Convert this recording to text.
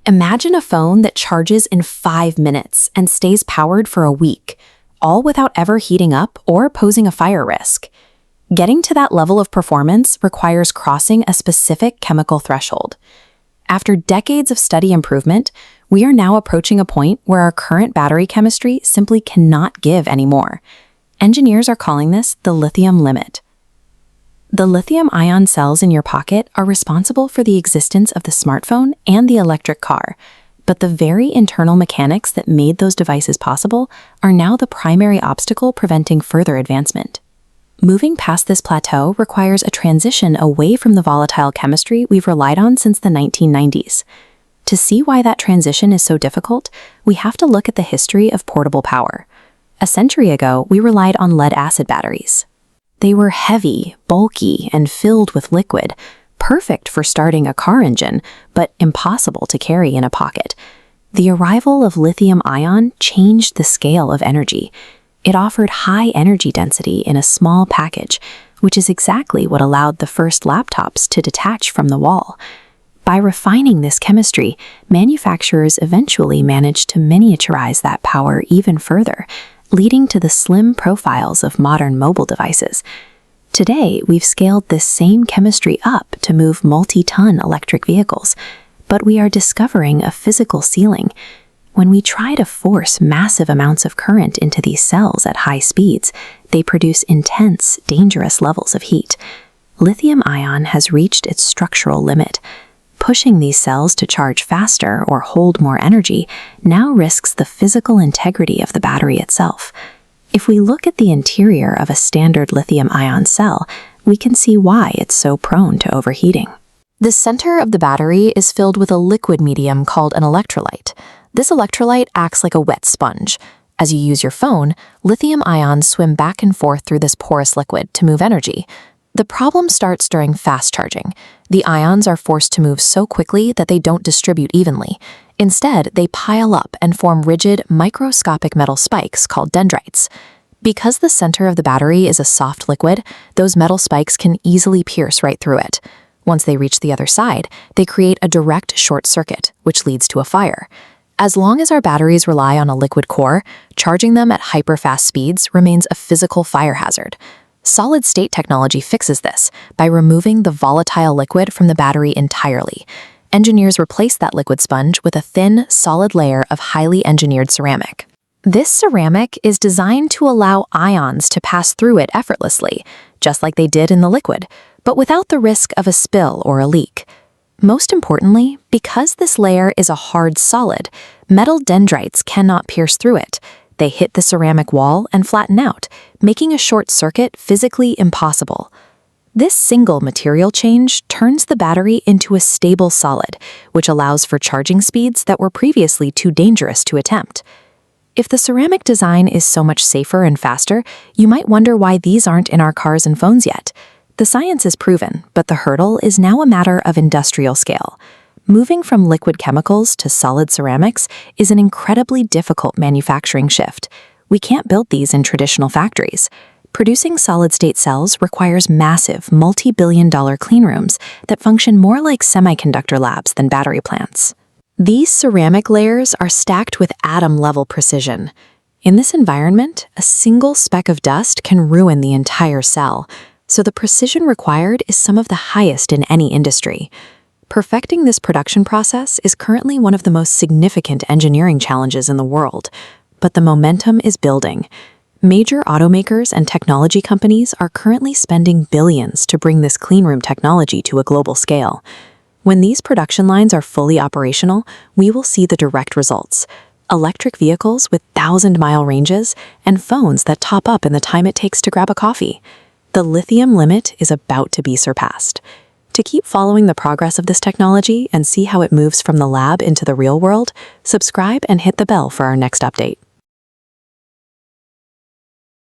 Imagine a phone that charges in 5 minutes and stays powered for a week, all without ever heating up or posing a fire risk. Getting to that level of performance requires crossing a specific chemical threshold. After decades of steady improvement, we are now approaching a point where our current battery chemistry simply cannot give anymore. Engineers are calling this the lithium limit. The lithium-ion cells in your pocket are responsible for the existence of the smartphone and the electric car, but the very internal mechanics that made those devices possible are now the primary obstacle preventing further advancement. Moving past this plateau requires a transition away from the volatile chemistry we've relied on since the 1990s. To see why that transition is so difficult, we have to look at the history of portable power. A century ago, we relied on lead-acid batteries. They were heavy, bulky, and filled with liquid, perfect for starting a car engine, but impossible to carry in a pocket. The arrival of lithium-ion changed the scale of energy. It offered high energy density in a small package, which is exactly what allowed the first laptops to detach from the wall. By refining this chemistry, manufacturers eventually managed to miniaturize that power even further, leading to the slim profiles of modern mobile devices. Today, we've scaled this same chemistry up to move multi-ton electric vehicles, but we are discovering a physical ceiling. When we try to force massive amounts of current into these cells at high speeds, they produce intense, dangerous levels of heat. Lithium-ion has reached its structural limit. Pushing these cells to charge faster or hold more energy now risks the physical integrity of the battery itself. If we look at the interior of a standard lithium-ion cell, we can see why it's so prone to overheating. The center of the battery is filled with a liquid medium called an electrolyte. This electrolyte acts like a wet sponge. As you use your phone, lithium ions swim back and forth through this porous liquid to move energy. The problem starts during fast charging. The ions are forced to move so quickly that they don't distribute evenly. Instead, they pile up and form rigid, microscopic metal spikes called dendrites. Because the center of the battery is a soft liquid, those metal spikes can easily pierce right through it. Once they reach the other side, they create a direct short circuit, which leads to a fire. As long as our batteries rely on a liquid core, charging them at hyper-fast speeds remains a physical fire hazard. Solid-state technology fixes this by removing the volatile liquid from the battery entirely. Engineers replace that liquid sponge with a thin, solid layer of highly engineered ceramic. This ceramic is designed to allow ions to pass through it effortlessly, just like they did in the liquid, but without the risk of a spill or a leak. Most importantly, because this layer is a hard solid, metal dendrites cannot pierce through it. They hit the ceramic wall and flatten out, making a short circuit physically impossible. This single material change turns the battery into a stable solid, which allows for charging speeds that were previously too dangerous to attempt. If the ceramic design is so much safer and faster, you might wonder why these aren't in our cars and phones yet. The science is proven, but the hurdle is now a matter of industrial scale. Moving from liquid chemicals to solid ceramics is an incredibly difficult manufacturing shift. We can't build these in traditional factories. Producing solid-state cells requires massive, multi-billion-dollar cleanrooms that function more like semiconductor labs than battery plants. These ceramic layers are stacked with atom-level precision. In this environment, a single speck of dust can ruin the entire cell, so the precision required is some of the highest in any industry. Perfecting this production process is currently one of the most significant engineering challenges in the world, but the momentum is building. Major automakers and technology companies are currently spending billions to bring this cleanroom technology to a global scale. When these production lines are fully operational, we will see the direct results: electric vehicles with 1,000-mile ranges and phones that top up in the time it takes to grab a coffee. The lithium limit is about to be surpassed. To keep following the progress of this technology and see how it moves from the lab into the real world, subscribe and hit the bell for our next update.